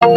بسم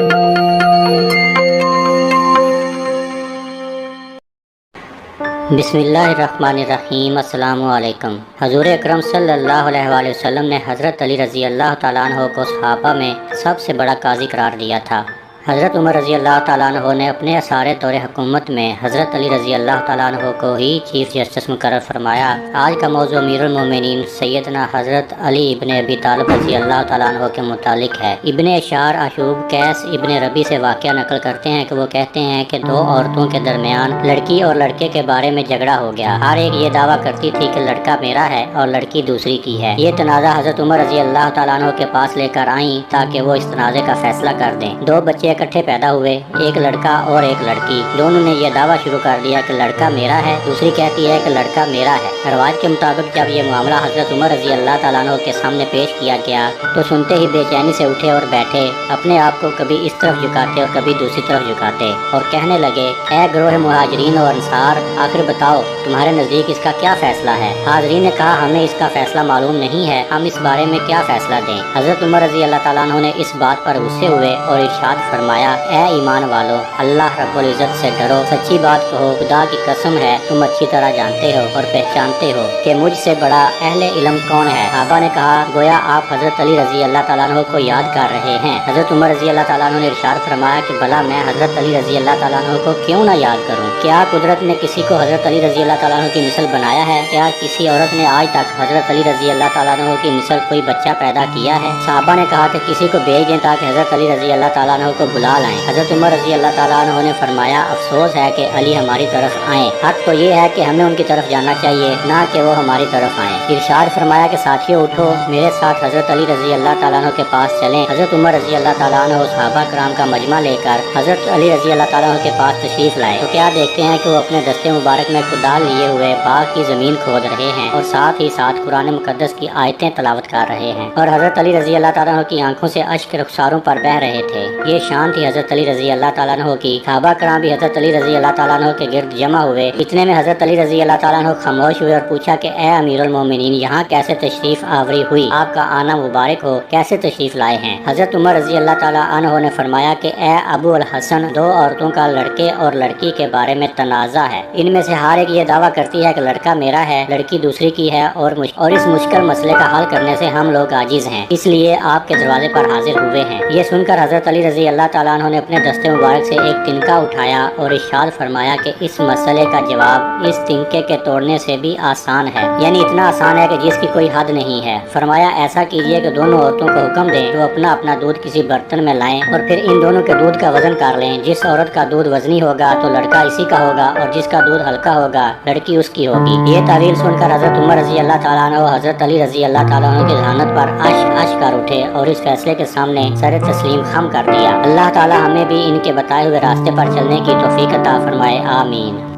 اللہ الرحمن الرحیم۔ السلام علیکم۔ حضور اکرم صلی اللہ علیہ وآلہ وسلم نے حضرت علی رضی اللہ تعالیٰ عنہ کو صحابہ میں سب سے بڑا قاضی قرار دیا تھا۔ حضرت عمر رضی اللہ تعالیٰ عنہ نے اپنے سارے دور حکومت میں حضرت علی رضی اللہ تعالیٰ عنہ کو ہی چیف جسٹس مقرر فرمایا۔ آج کا موضوع امیر المومنین سیدنا حضرت علی ابن ابی طالب رضی اللہ تعالیٰ عنہ کے متعلق ہے۔ ابن اشار اشوب قیس ابن ربی سے واقعہ نقل کرتے ہیں کہ وہ کہتے ہیں کہ دو عورتوں کے درمیان لڑکی اور لڑکے کے بارے میں جھگڑا ہو گیا۔ ہر ایک یہ دعویٰ کرتی تھی کہ لڑکا میرا ہے اور لڑکی دوسری کی ہے۔ یہ تنازع حضرت عمر رضی اللہ تعالیٰ عنہ کے پاس لے کر آئیں تاکہ وہ اس تنازع کا فیصلہ کر دیں۔ دو بچے اکٹھے پیدا ہوئے، ایک لڑکا اور ایک لڑکی۔ دونوں نے یہ دعویٰ شروع کر دیا کہ لڑکا میرا ہے، دوسری کہتی ہے کہ لڑکا میرا ہے۔ روایت کے مطابق جب یہ معاملہ حضرت عمر رضی اللہ تعالیٰ عنہ کے سامنے پیش کیا گیا تو سنتے ہی بے چینی سے اٹھے اور بیٹھے، اپنے آپ کو کبھی اس طرف جھکاتے اور کبھی دوسری طرف جھکاتے اور کہنے لگے، اے گروہ مہاجرین اور انصار، آخر بتاؤ تمہارے نزدیک اس کا کیا فیصلہ ہے؟ حاضرین نے کہا، ہمیں اس کا فیصلہ معلوم نہیں ہے، ہم اس بارے میں کیا فیصلہ دیں؟ حضرت عمر رضی اللہ تعالیٰ عنہ نے اس بات پر غصے ہوئے اور ارشاد فرمایا، اے ایمان والو، اللہ رب العزت سے ڈرو، سچی بات کہو، خدا کی قسم ہے تم اچھی طرح جانتے ہو اور پہچانتے ہو کہ مجھ سے بڑا اہل علم کون ہے۔ صحابہ نے کہا، گویا آپ حضرت علی رضی اللہ تعالیٰ عنہ کو یاد کر رہے ہیں۔ حضرت عمر رضی اللہ تعالیٰ عنہ نے ارشاد فرمایا کہ بھلا میں حضرت علی رضی اللہ تعالیٰ عنہ کو کیوں نہ یاد کروں؟ کیا قدرت نے کسی کو حضرت علی رضی اللہ تعالیٰ عنہ کی مثل بنایا ہے؟ کیا کسی عورت نے آج تک حضرت علی رضی اللہ تعالیٰ عنہ کی مثل کوئی بچہ پیدا کیا ہے؟ صحابہ نے کہا کہ کسی کو بھیج دیں تاکہ حضرت علی رضی اللہ تعالیٰ عنہ کو بلا لائیں۔ حضرت عمر رضی اللہ تعالیٰ عنہ نے فرمایا، افسوس ہے کہ علی ہماری طرف آئیں، حق تو یہ ہے کہ ہمیں ان کی طرف جانا چاہیے، نہ کہ وہ ہماری طرف آئیں۔ ارشاد فرمایا کہ ساتھیوں اٹھو، میرے ساتھ حضرت علی رضی اللہ تعالیٰ عنہ کے پاس چلیں۔ حضرت عمر رضی اللہ تعالیٰ عنہ صحابہ کرام کا مجمع لے کر حضرت علی رضی اللہ تعالیٰ عنہ کے پاس تشریف لائے تو کیا دیکھتے ہیں کہ وہ اپنے دستے مبارک میں کدال لیے ہوئے باغ کی زمین کھود رہے ہیں اور ساتھ ہی ساتھ قرآن مقدس کی آیتیں تلاوت کر رہے ہیں، اور حضرت علی رضی اللہ تعالیٰ عنہ کی آنکھوں سے اشک رخساروں پر بہہ رہے تھے۔ یہ شان تھی حضرت علی رضی اللہ تعالیٰ عنہ کی۔ صحابہ کرام بھی حضرت علی رضی اللہ تعالیٰ عنہ کے گرد جمع ہوئے۔ اتنے میں حضرت علی رضی اللہ تعالیٰ عنہ خاموش ہوئے اور پوچھا کہ اے امیر المومنین، یہاں کیسے تشریف آوری ہوئی؟ آپ کا آنا مبارک ہو، کیسے تشریف لائے ہیں؟ حضرت عمر رضی اللہ تعالیٰ عنہ نے فرمایا کہ اے ابو الحسن، دو عورتوں کا لڑکے اور لڑکی کے بارے میں تنازع ہے۔ ان میں سے ہر ایک یہ دعویٰ کرتی ہے کہ لڑکا میرا ہے، لڑکی دوسری کی ہے، اور اس مشکل مسئلے کا حل کرنے سے ہم لوگ عاجز ہیں، اس لیے آپ کے دروازے پر حاضر ہوئے ہیں۔ یہ سن کر حضرت علی رضی اللہ تعالیٰ عنہ نے اپنے دستے مبارک سے ایک تنکا اٹھایا اور ارشاد فرمایا کہ اس مسئلے کا جواب اس تنکے کے توڑنے سے بھی آسان ہے، یعنی اتنا آسان ہے کہ جس کی کوئی حد نہیں ہے۔ فرمایا، ایسا کیجئے کہ دونوں عورتوں کو حکم دیں جو اپنا اپنا دودھ کسی برتن میں لائیں اور پھر ان دونوں کے دودھ کا وزن کر لیں۔ جس عورت کا دودھ وزنی ہوگا تو لڑکا اسی کا ہوگا، اور جس کا دودھ ہلکا ہوگا لڑکی اس کی ہوگی۔ یہ تعویل سن کر حضرت عمر رضی اللہ تعالیٰ عنہ حضرت علی رضی اللہ تعالیٰ عنہ کی ذہانت پر اش کر اٹھے اور اس فیصلے کے سامنے سر تسلیم خم کر دیا۔ اللہ تعالیٰ ہمیں بھی ان کے بتائے ہوئے راستے پر چلنے کی توفیق عطا فرمائے، آمین۔